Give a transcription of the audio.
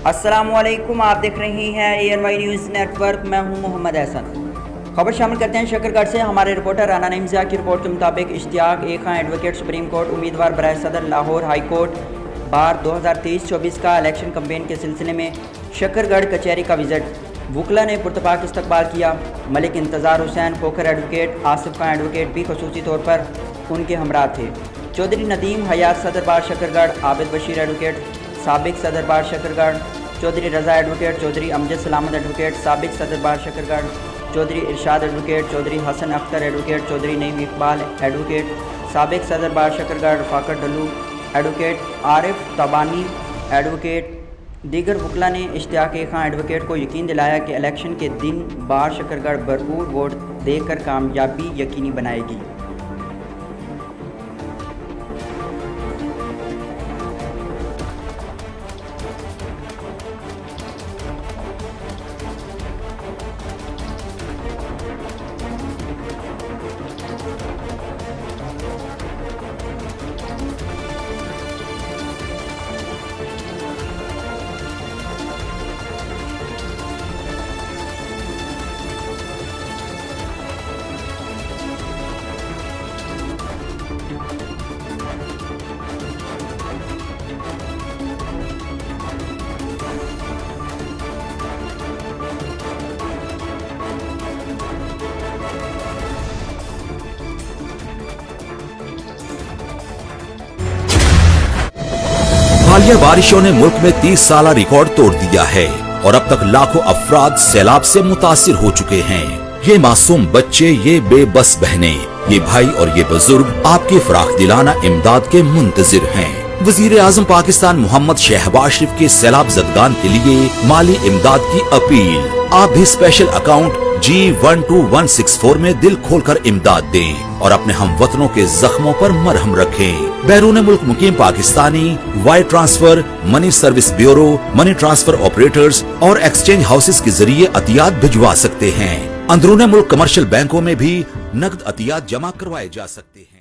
अस्सलामुअलैकुम, आप देख रहे हैं ANY न्यूज़ नेटवर्क। मैं हूं मोहम्मद एहसन। खबर शामिल करते हैं शकरगढ़ से। हमारे रिपोर्टर राना नईम ज़िया की रिपोर्ट के मुताबिक इश्तियाक ए खां एडवोकेट सुप्रीम कोर्ट उम्मीदवार बराए सदर लाहौर हाई कोर्ट बार 2023-24 का इलेक्शन कम्पेन के सिलसिले में शकरगढ़ कचहरी का विज़िट। वकला ने पुरतपाक इस्तकबाल किया। मलिक इंतज़ार हुसैन खोखर एडवोकेट, आसिफ खां एडवोकेट भी खसूसी तौर पर उनके हमरा थे। चौधरी नदीम हयात सदर बार शकरगढ़, आबिद बशीर एडवोकेट साबिक सदर bar Shakargarh, Chaudhry Raza advocate, Chaudhry Amjad Salamat advocate साबिक सदर bar Shakargarh, Chaudhry Irshad advocate, Chaudhry Hasan Akhtar advocate, Chaudhry Naeem Iqbal advocate साबिक सदर bar Shakargarh, Fakhar Dallu advocate, Arif Tabani advocate. दीगर वकला ने इश्तियाक ए खां एडवोकेट को यकीन दिलाया कि इलेक्शन के दिन बार शकरगढ़ भरपूर वोट देकर कामयाबी यकीनी बनाएगी। हालिया बारिशों ने मुल्क में 30 साल रिकॉर्ड तोड़ दिया है और अब तक लाखों अफराद सैलाब से मुतासिर हो चुके हैं। ये मासूम बच्चे, ये बेबस बहनें, ये भाई और ये बुजुर्ग आपकी फराख दिलाना इमदाद के मुंतजिर हैं। वजीर आजम पाकिस्तान मोहम्मद शहबाज शरीफ के सैलाब जदगान के लिए माली इमदाद की अपील। आप भी स्पेशल अकाउंट G12164 में दिल खोलकर इमदाद दें और अपने हमवतनों के जख्मों पर मरहम रखें। बैरून मुल्क मुकीम Pakistani wire transfer, money service bureau, money transfer operators और एक्सचेंज हाउसेस के जरिए अतियात भिजवा सकते हैं। अंदरूनी मुल्क कमर्शियल बैंकों में भी नकद अतियात जमा करवाए जा सकते हैं।